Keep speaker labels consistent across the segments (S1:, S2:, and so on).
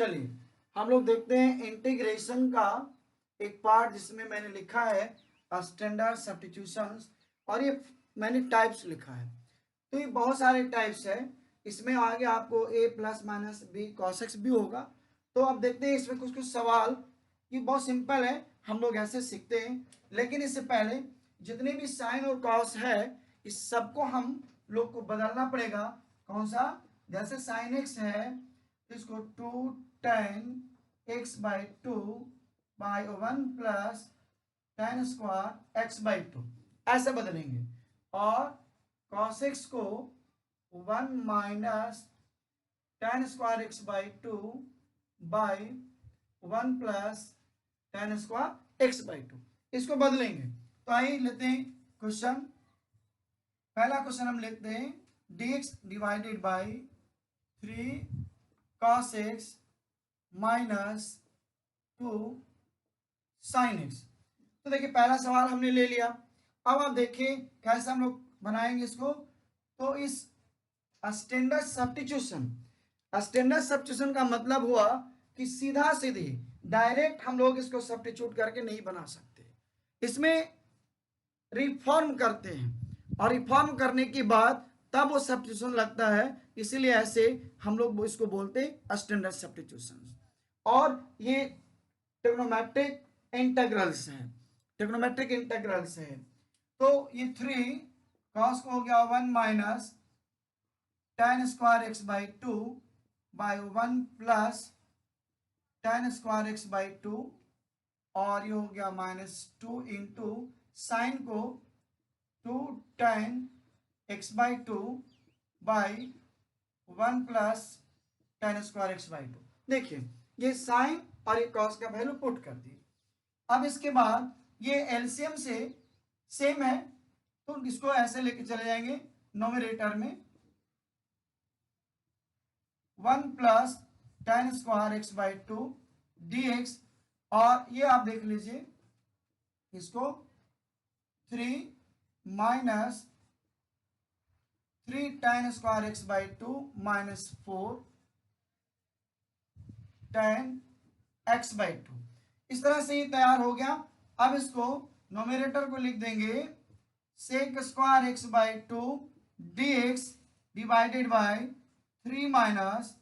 S1: चलिए हम लोग देखते हैं इंटीग्रेशन का एक पार्ट जिसमें मैंने लिखा है स्टैंडर्ड सब्स्टिट्यूशंस, और ये मैंने टाइप्स लिखा है। तो ये बहुत सारे टाइप्स है, इसमें आगे आपको a plus minus B cos X भी होगा। तो अब देखते हैं इसमें कुछ कुछ सवाल। ये बहुत सिंपल है, हम लोग ऐसे सीखते हैं, लेकिन इससे पहले जितने भी साइन और कॉस है इस सबको हम लोग को बदलना पड़ेगा। कौन सा? जैसे साइन एक्स है तो इसको 2 tan x by 2 by 1 plus tan square x by 2 ऐसे बदलेंगे, और cos x को 1 minus tan square x by 2 by 1 plus tan square x by 2 इसको बदलेंगे। तो आइए लेते हैं क्वेश्चन। पहला क्वेश्चन हम लेते हैं dx divided by 3 cos x minus 2 sin x। तो देखिए पहला सवाल हमने ले लिया। अब आप देखिए कैसे हम लोग बनाएंगे इसको। तो इस स्टैंडर्ड सब्स्टिट्यूशन का मतलब हुआ कि सीधा सीधी डायरेक्ट हम लोग इसको सब्स्टिट्यूट करके नहीं बना सकते, इसमें रिफॉर्म करते हैं, और रिफॉर्म करने के बाद तब वो सब्स्टिट्यूशन लगता है, इसीलिए ऐसे हम लोग इसको बोलते हैं स्टैंडर्ड सब्स्टिट्यूशन। और ये ट्रिग्नोमेट्रिक इंटीग्रल्स है। तो ये 3 cos को हो गया 1 minus tan square x by 2 by 1 plus tan square x by 2, और ये हो गया माइनस 2 इंटू साइन को 2 tan x by 2 by 1 plus tan square x by 2। देखिए ये साइन और ये कॉस का वैल्यू पुट कर दिए। अब इसके बाद ये एलसीएम से सेम है, तो इसको ऐसे लेके चले जाएंगे नोमिनेटर में 1 plus tan square x by 2 dx, और ये आप देख लीजिए इसको 3 minus 3 tan square x by 2 minus 4 tan x by 2। इस तरह से ये तैयार हो गया। अब इसको नोमिनेटर को लिख देंगे sec square x by 2 dx divided by 3 minus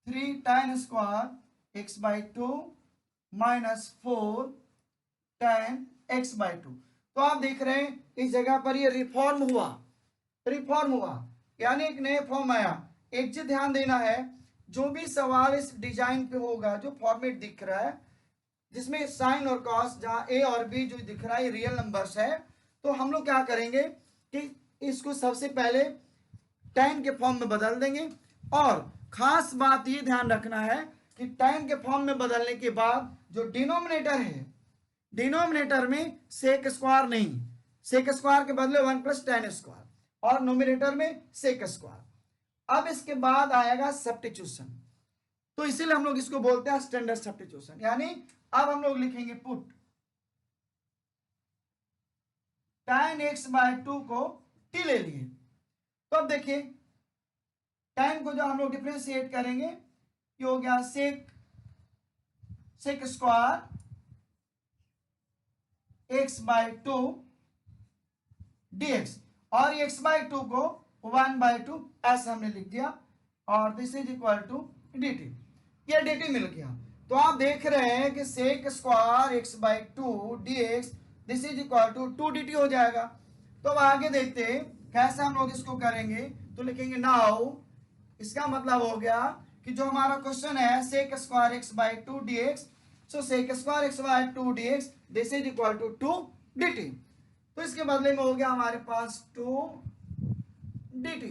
S1: 3 tan square x by 2 minus 4 tan x by 2। तो आप देख रहे हैं इस जगह पर ये रिफॉर्म हुआ, यानी एक नए फॉर्म आया। एक चीज ध्यान देना है, जो भी सवाल इस डिजाइन पे होगा, जो फॉर्मेट दिख रहा है जिसमें साइन और कॉस, जहां ए और बी जो दिख रहा है रियल नंबर्स है, तो हम लोग क्या करेंगे कि इसको सबसे पहले tan के फॉर्म में बदल देंगे। और खास बात ये ध्यान रखना है कि tan के फॉर्म में बदलने के बाद जो डिनोमिनेटर है, डिनोमिनेटर में सेक स्क्वायर नहीं, सेक स्क्वायर के बदले 1 प्लस tan स्क्वायर, और नोमिनेटर में सेक स्क्वायर। अब इसके बाद आएगा सब्स्टिट्यूशन, तो इसीलिए हम लोग इसको बोलते हैं स्टैंडर्ड सब्स्टिट्यूशन। यानी अब हम लोग लिखेंगे पुट tan x बाय 2 को t ले लिए। तो अब देखिए tan को जो हम लोग डिफरेंशिएट करेंगे, ये हो गया sec square x by 2 dx, और x बाय 2 को 1 बाय 2 ऐसे हमने लिख दिया, और this is equal to dt। ये dt मिल गया। तो आप देख रहे हैं कि sec square x by 2 dx this is equal to 2 dt हो जाएगा। तो अब आगे देखते हैं कैसे हम लोग इसको करेंगे। तो लिखेंगे नाउ, इसका मतलब हो गया कि जो हमारा क्वेश्चन है sec square x by 2 dx, so sec square x by 2 dx this is equal to 2 dt। तो इसके बदले में हो गया हमारे पास 2 dt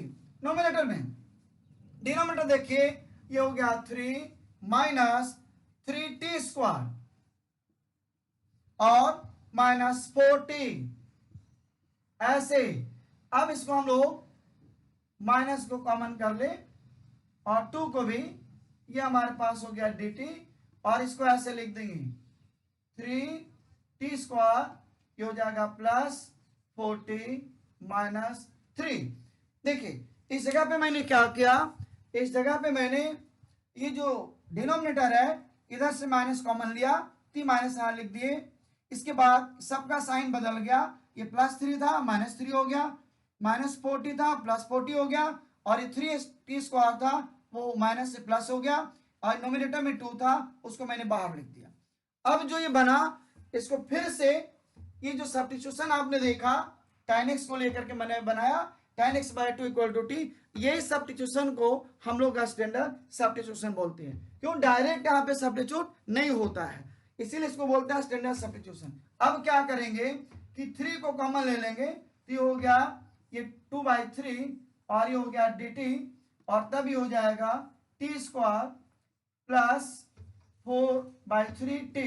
S1: नोमिनेटर में। डिनोमिनेटर देखिए ये हो गया 3 माइनस 3t स्क्वायर और माइनस 4t ऐसे। अब इसको हम लोग माइनस को कॉमन कर ले, और 2 को भी, ये हमारे पास हो गया dt, और इसको ऐसे लिख देंगे 3t स्क्वायर, ये हो जाएगा प्लस 4t माइनस 3। देखिए इस जगह पे मैंने क्या किया, इस जगह पे मैंने ये जो डिनोमिनेटर है इधर से माइनस कॉमन लिया, तो माइनस यहाँ लिख दिए। इसके बाद सबका साइन बदल गया, ये +3 था -3 हो गया, -40 था +40 हो गया, और ये 3t² था वो माइनस से प्लस हो गया, और नोमिनेटर में 2 था उसको मैंने बाहर लिख दिया। अब जो ये बना इसको फिर से, ये जो सब्स्टिट्यूशन आपने देखा tan x को लेकर के मैंने बनाया, tan x/2 = t, यही सब्स्टिट्यूशन को हम लोग स्टैंडर्ड सब्स्टिट्यूशन बोलते हैं। क्यों? डायरेक्ट यहाँ पे सब्स्टिट्यूट नहीं होता है, इसीलिए इसको बोलते हैं स्टैंडर्ड सब्स्टिट्यूशन। अब क्या करेंगे कि 3 को कॉमन ले लेंगे, तो ये हो गया ये 2/3 और ये हो गया dt, और तब ये हो जाएगा t² प्लस 4/3t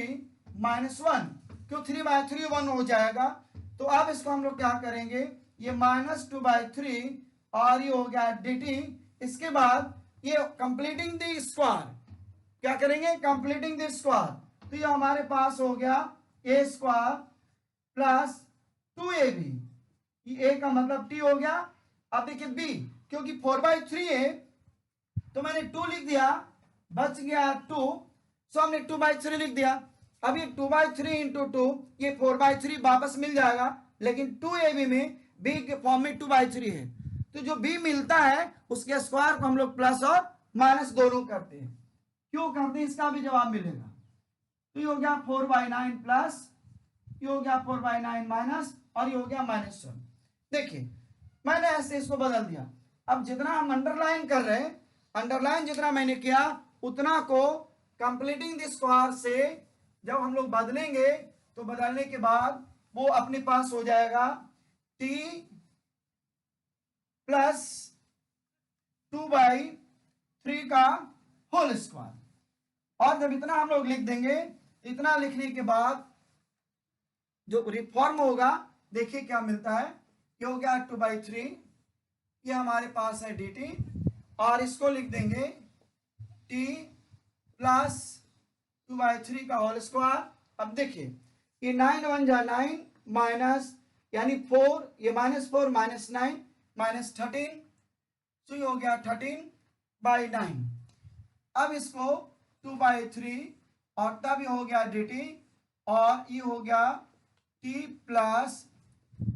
S1: -1, क्यों 3/3 1 हो जाएगा। तो अब इसको हम लोग क्या करेंगे, ये -2/3 और ये हो गया dt, इसके बाद ये कंप्लीटिंग द स्क्वायर, क्या करेंगे कंप्लीटिंग द स्क्वायर, तो ये हमारे पास हो गया a² प्लस 2ab, ये a का मतलब t हो गया। अब देखिए b, क्योंकि 4/3 है तो मैंने 2 लिख दिया, बच गया 2, सो हमने 2/3 लिख दिया। अब ये 2/3 इंटू 2, ये 4/3 वापस मिल जाएगा, लेकिन 2ab में b के फॉर्म में 2/3 है, तो जो b मिलता है उसके स्क्वायर को हम लोग प्लस और माइनस दोनों करते हैं। क्यों करते हैं इसका भी जवाब मिलेगा। तो ये हो गया 4/9 प्लस, ये हो गया 4/9 माइनस, और ये हो गया -1। देखिए मैंने ऐसे इसको बदल दिया। अब जितना हम अंडरलाइन कर रहे हैं, अंडरलाइन जितना मैंने किया उतना को कंप्लीटिंग द स्क्वायर से जब हम लोग बदलेंगे, तो बदलने के बाद वो अपने पास हो जाएगा t प्लस 2/3 का होल स्क्वायर। और जब इतना हम लोग लिख देंगे, इतना लिखने के बाद जो रिफॉर्म होगा देखिए क्या मिलता है, ये हो गया 2/3, ये हमारे पास है dt, और इसको लिख देंगे t प्लस 2/3 का होल स्क्वायर। अब देखिए ये 9 1 जा 9 माइनस यानी 4, ये -4 -9 -13, तो ये हो गया 13/9। अब इसको 2/3 और तब ये हो गया dt, और ये हो गया t प्लस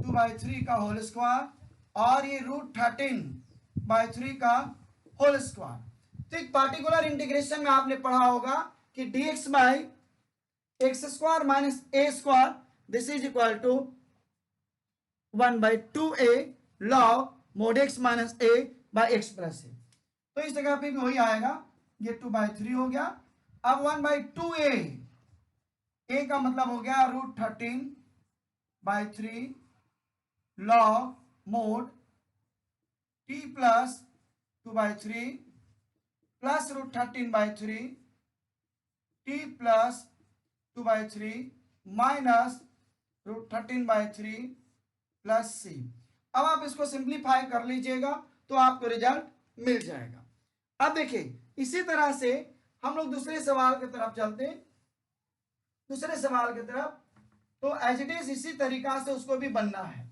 S1: 2/3 का होल स्क्वायर, और ये √13/3 का होल स्क्वायर। तो एक पार्टिकुलर इंटीग्रेशन में आपने पढ़ा होगा कि dx/x² minus a², this is equal to 1/2a log mod x minus a by x plus a। तो इस जगह पे भी वही आएगा, ये 2/3 हो गया। अब 1/2a, a का मतलब हो गया √13/3 log mod t plus 2/3 plus √13/3 t plus 2/3 minus √13/3 plus c। अब आप इसको सिंप्लीफाई कर लीजिएगा तो आपको रिजल्ट मिल जाएगा। अब देखिए इसी तरह से हम लोग दूसरे सवाल की तरफ चलते हैं। दूसरे सवाल की तरफ, तो एज इट इज इसी तरीका से उसको भी बनना है,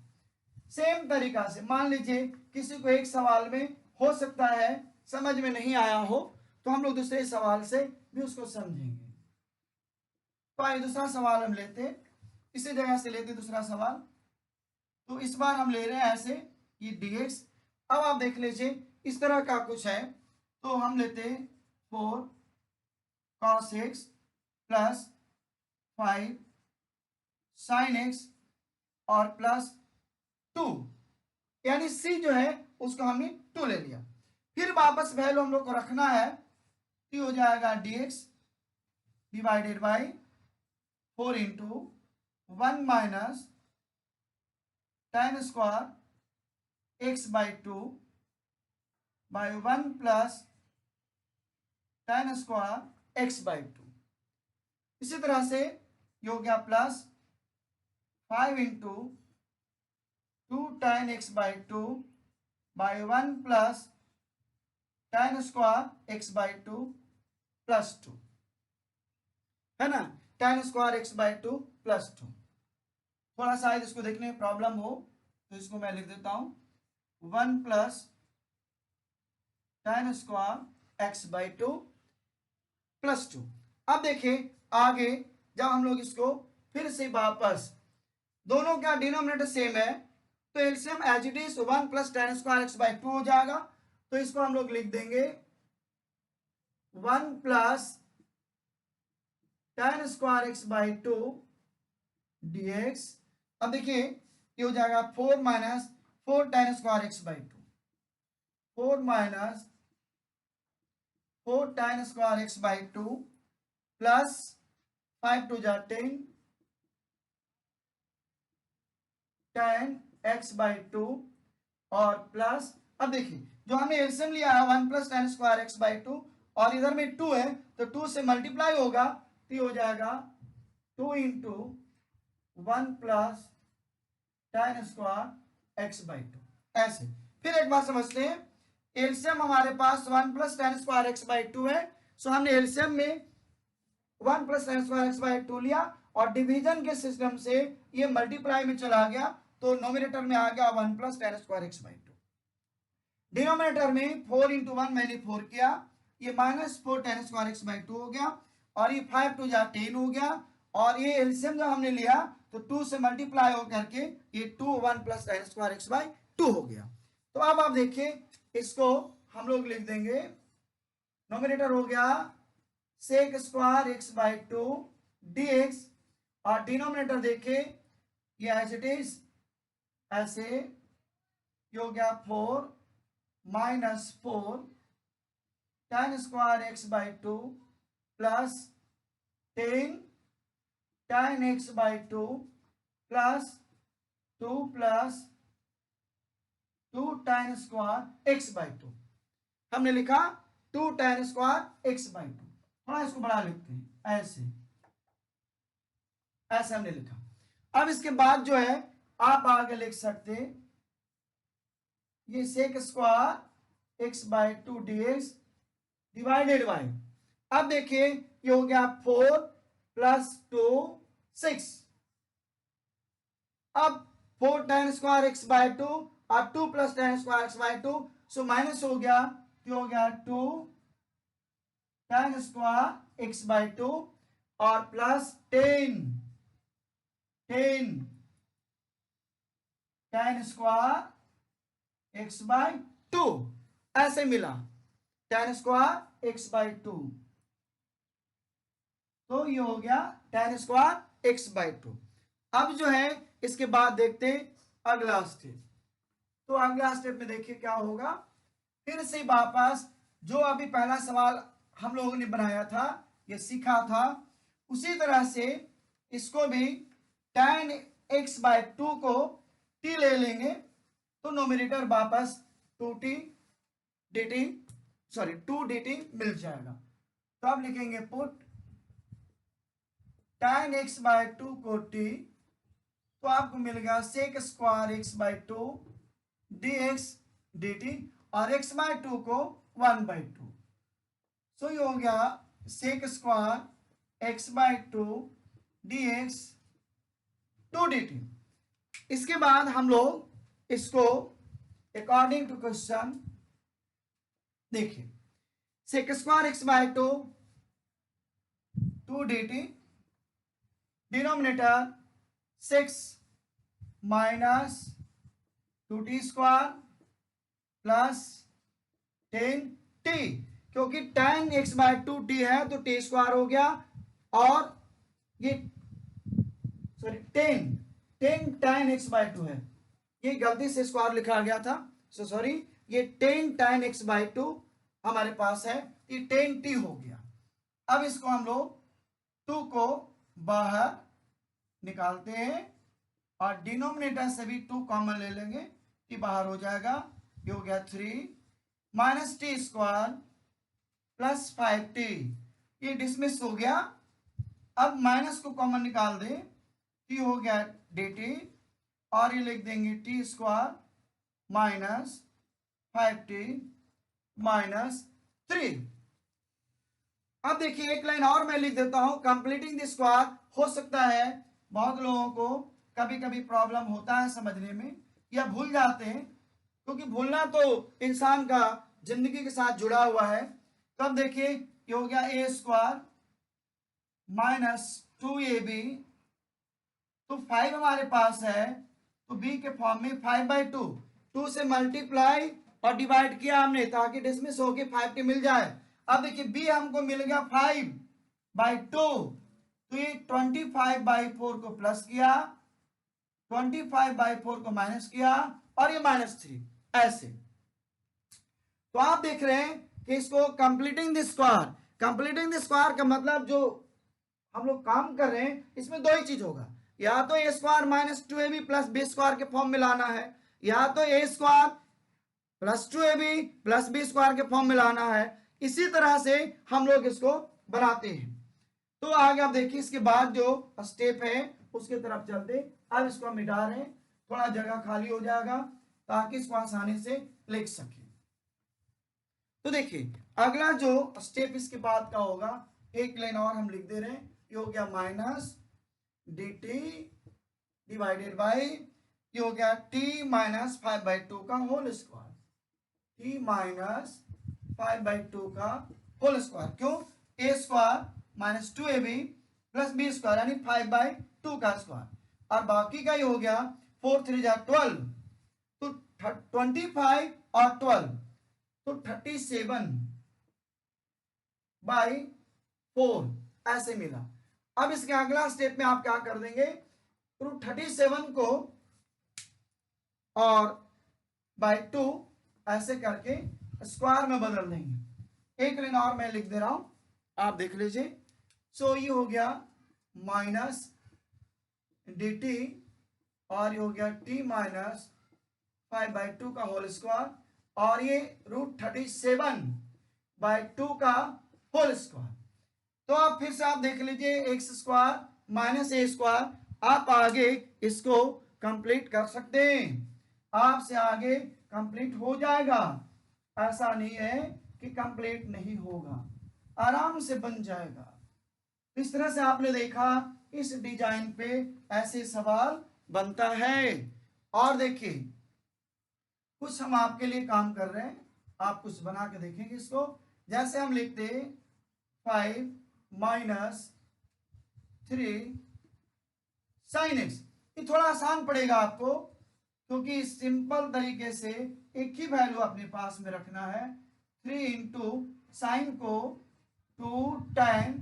S1: सेम तरीका से। मान लीजिए किसी को एक सवाल में हो सकता है समझ में नहीं आया हो, तो हम लोग दूसरे सवाल से भी उसको समझेंगे। तो आइए दूसरा सवाल हम लेते हैं, इसी जगह से लेते दूसरा सवाल। तो इस बार हम ले रहे हैं ऐसे ये dx। अब आप देख लीजिए इस तरह का कुछ है, तो हम लेते हैं 4 cos x plus 5 sin x और प्लस 2, यानी c जो है उसको हमने 2 ले लिया। फिर वापस वैल्यू हम लोग को रखना है, तो हो जाएगा dx divided by 4 into 1 minus tan² x/2 by 1 plus tan² x/2। इसी तरह से ये हो गया plus 5 into 2 tan x/2 by 1 plus tan² x/2 plus 2, है ना, tan² x/2 प्लस 2। थोड़ा शायद इसको देखने में प्रॉब्लम हो तो इसको मैं लिख देता हूं 1 प्लस tan² x/2 +2। अब देखिए आगे जब हम लोग इसको फिर से वापस, दोनों का डिनोमिनेटर सेम है तो LCM as it is 1 + tan² x/2 हो जाएगा। तो इसको हम लोग लिख देंगे 1 + tan² x/2 dx। अब देखिए ये हो जाएगा 4 - 4 tan² x/2, 4 - 4 tan² x/2 plus 5 × 2 = 10 tan x/2 और प्लस, अब देखिए जो हमने एलसीएम लिया है 1 + tan² x/2 और इधर में 2 है तो 2 से मल्टीप्लाई होगा तो ये हो जाएगा 2 × 1 + tan² x/2। ऐसे फिर एक बात समझते हैं, एलसीएम हमारे पास 1 + tan² x/2 है, सो हमने एलसीएम में 1 + tan² x/2 लिया और डिवीजन के सिस्टम से ये मल्टीप्लाई में चला गया तो नोमिनेटर में आ गया 1 + tan² x/2। डिनोमिनेटर में 4 × 1 मैंने 4 किया, ये -4 tan² x/2 हो गया और ये 5 × 2 = 10 हो गया और ये एलसीएम जब हमने लिया तो 2 से मल्टीप्लाई हो करके ये 2 1 + tan² x/2 हो गया। तो अब आप देखिए इसको हम लोग लिख देंगे, नोमिनेटर हो गया sec² x/2 dx और डिनोमिनेटर देखिए ये एज इट इज ऐसे, ये हो गया 4 - 4 tan² x/2 plus 10 tan x/2 plus 2 + 2 tan² x/2। हमने लिखा 2 tan² x/2। थोड़ा इसको बड़ा लिखते हैं, ऐसे ऐसे हमने लिखा। अब इसके बाद जो है आप आगे लिख सकते ये sec² x/2 dx divided by, अब देखिए ये हो गया 4 + 2 6। अब 4 tan² x/2 और 2 + tan² x/2 सो माइनस हो गया, ये हो गया 2 tan² x/2 और प्लस 10 tan² x/2 ऐसे मिला tan² x/2। तो ये हो गया tan² x/2। अब जो है इसके बाद देखते हैं अगला स्टेप। तो अगला स्टेप में देखिए क्या होगा, फिर से वापस जो अभी पहला सवाल हम लोगों ने बनाया था, ये सीखा था, उसी तरह से इसको भी tan x/2 को t ले लेंगे तो नोमिनेटर वापस 2t dt, सॉरी 2 dt मिल जाएगा। तो आप लिखेंगे पुट tan x/2 को t, तो आपको मिल गया sec² x/2 dx dt और x/2 को 1/2। सो ये हो गया sec² x/2 dx 2 dt। इसके बाद हम लोग इसको अकॉर्डिंग टू क्वेश्चन देखिए, sec² x/2 2 dt, denominator 6 - 2t² plus 10t, क्योंकि tan x/2 t है तो t² हो गया और ये सॉरी 10 tan x/2 है, ये गलती से स्क्वायर लिखा गया था, सो सॉरी, ये 10 tan x/2 हमारे पास है, ये 10t हो गया। अब इसको हम लोग 2 को बाहर निकालते हैं और डिनोमिनेटर से भी 2 कॉमन ले लेंगे, t बाहर हो जाएगा, ये हो गया 3 - t² प्लस 5t, ये डिसमिस हो गया। अब माइनस को कॉमन निकाल दे, t हो गया dt और ये लिख देंगे t² - 5t - 3। अब देखिए एक लाइन और मैं लिख देता हूं, कंप्लीटिंग द स्क्वायर। हो सकता है बहुत लोगों को कभी कभी प्रॉब्लम होता है समझने में या भूल जाते हैं, क्योंकि भूलना तो इंसान का जिंदगी के साथ जुड़ा हुआ है। तो अब देखिए ये हो गया ए स्क्वायर माइनस 2ab, तो 5 हमारे पास है, तो b के फॉर्म में 5/2, 2 से मल्टीप्लाई और डिवाइड किया हमने ताकि डिसमिस होके 5 के मिल जाए। अब देखिए b हमको मिल गया 5/2, तो ये 25/4 को प्लस किया, 25/4 को माइनस किया और ये -3 ऐसे। तो आप देख रहे हैं कि इसको कंप्लीटिंग द स्क्वायर का मतलब जो हम लोग काम कर रहे हैं इसमें दो ही चीज होगा, या तो a square minus 2ab plus B square के फॉर्म में लाना है, या तो a square plus 2ab plus B square के फॉर्म में लाना है। इसी तरह से हम लोग इसको बनाते हैं। तो आगे आप देखिए इसके बाद जो स्टेप है उसके तरफ चलते। अब इसको हम मिटा रहे हैं, थोड़ा जगह खाली हो जाएगा ताकि इसको आसानी से लिख सके। तो देखिए अगला जो स्टेप इसके बाद का होगा, एक लाइन और हम लिख दे रहे हैं, ये हो गया माइनस dt डिवाइडेड बाई, ये हो गया t माइनस 5/2 का होल स्क्वायर, t माइनस 5/2 का होल स्क्वायर। क्यों? a square minus 2ab plus B square यानी 5/2 का स्क्वायर, और बाकी का ये हो गया 4 3 12, तो 25 और 12 तो 37/4 ऐसे मिला। अब इसके अगला स्टेप में आप क्या कर देंगे, रूट 37 को और बाई 2 ऐसे करके स्क्वायर में बदल देंगे। एक लाइन और मैं लिख दे रहा हूं, आप देख लीजिए। सो ये हो गया माइनस dt और ये हो गया t माइनस 5/2 का होल स्क्वायर, और ये रूट 37/2 का होल स्क्वायर। तो आप फिर से आप देख लीजिए एक्स स्क्वायर माइनस ए स्क्वायर, आप आगे इसको कंप्लीट कर सकते हैं, आपसे आगे कंप्लीट हो जाएगा। ऐसा नहीं है कि कंप्लीट नहीं होगा, आराम से बन जाएगा। इस तरह से आपने देखा इस डिजाइन पे ऐसे सवाल बनता है। और देखिए कुछ हम आपके लिए काम कर रहे हैं, आप कुछ बना के देखेंगे इसको। जैसे हम लिखते 5 माइनस 3 साइन एक्स, ये थोड़ा आसान पड़ेगा आपको क्योंकि सिंपल तरीके से एक ही वैल्यू अपने पास में रखना है। 3 इंटू साइन को 2 tan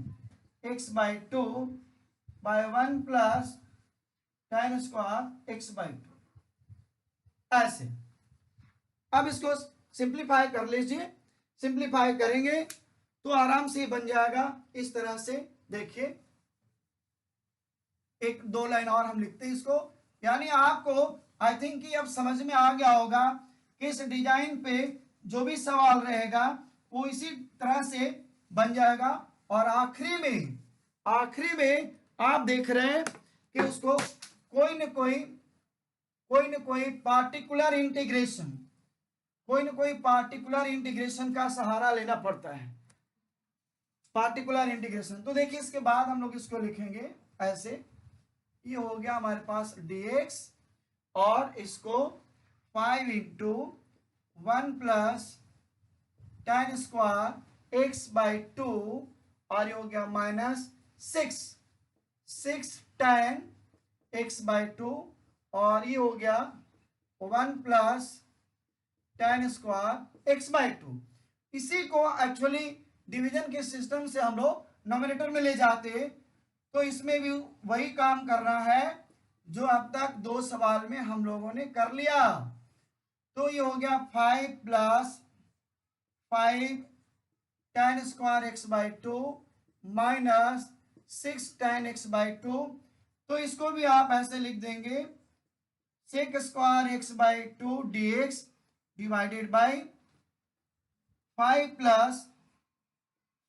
S1: x/2 by 1 plus tan square x/2 ऐसे। अब इसको सिंप्लीफाई कर लीजिए, सिंप्लीफाई करेंगे तो आराम से बन जाएगा इस तरह से। देखिए एक दो लाइन और हम लिखते हैं इसको, यानी आपको आई थिंक कि अब समझ में आ गया होगा कि इस डिजाइन पे जो भी सवाल रहेगा वो इसी तरह से बन जाएगा। और आखिरी में आप देख रहे हैं कि उसको कोई न कोई पार्टिकुलर इंटीग्रेशन का सहारा लेना पड़ता है, पार्टिकुलर इंटीग्रेशन। तो देखिए इसके बाद हम लोग इसको लिखेंगे ऐसे, ये हो गया हमारे पास dx और इसको 5 into 1 plus tan square x/2 और ये हो गया माइनस 6 tan x/2 और ये हो गया 1 प्लस tan स्क्वायर x/2। इसी को एक्चुअली डिवीजन के सिस्टम से हम लोग नोमिनेटर में ले जाते, तो इसमें भी वही काम करना है जो अब तक दो सवाल में हम लोगों ने कर लिया। तो ये हो गया 5 plus 5 tan square x/2 minus 6 tan x/2। तो इसको भी आप ऐसे लिख देंगे sec square x/2 dx divided by 5 plus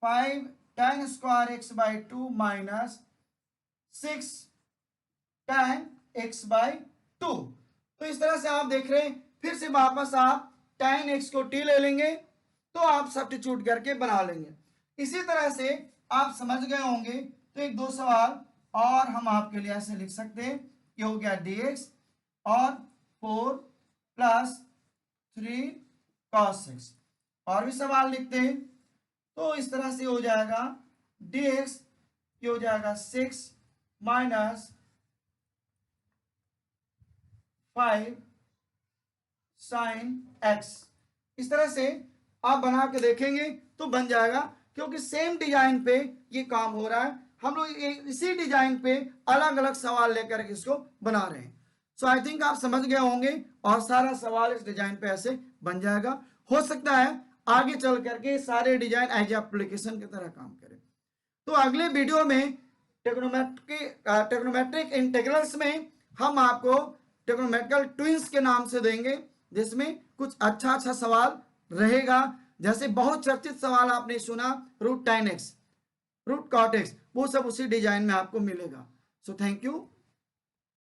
S1: 5 tan square x/2 minus 6 tan x/2। तो इस तरह से आप देख रहे हैं, फिर से वापस आप tan x को t ले लेंगे तो आप सब्स्टिट्यूट करके बना लेंगे। इसी तरह से आप समझ गए होंगे। तो एक दो सवाल और हम आपके लिए ऐसे लिख सकते हैं, ये हो गया dx और 4 प्लस 3 cos x। और भी सवाल लिखते हैं, तो इस तरह से हो जाएगा dx ये हो जाएगा 6 माइनस 5 साइन x। इस तरह से आप बना के देखेंगे तो बन जाएगा, क्योंकि सेम डिजाइन पे ये काम हो रहा है। हम लोग इसी डिजाइन पे अलग अलग सवाल लेकर के इसको बना रहे हैं। सो आई थिंक आप समझ गए होंगे और सारा सवाल इस डिजाइन पे ऐसे बन जाएगा। हो सकता है आगे चल करके सारे डिजाइन एज एप्लीकेशन की तरह काम करें। तो अगले वीडियो में टेक्नोमेट्रिक इंटीग्रल्स में हम आपको टेक्नोमेट्रिकल ट्विंस के नाम से देंगे, जिसमें कुछ अच्छा सवाल रहेगा। जैसे बहुत चर्चित सवाल आपने सुना √10x, √cot x, वो सब उसी डिजाइन में आपको मिलेगा। So thank you.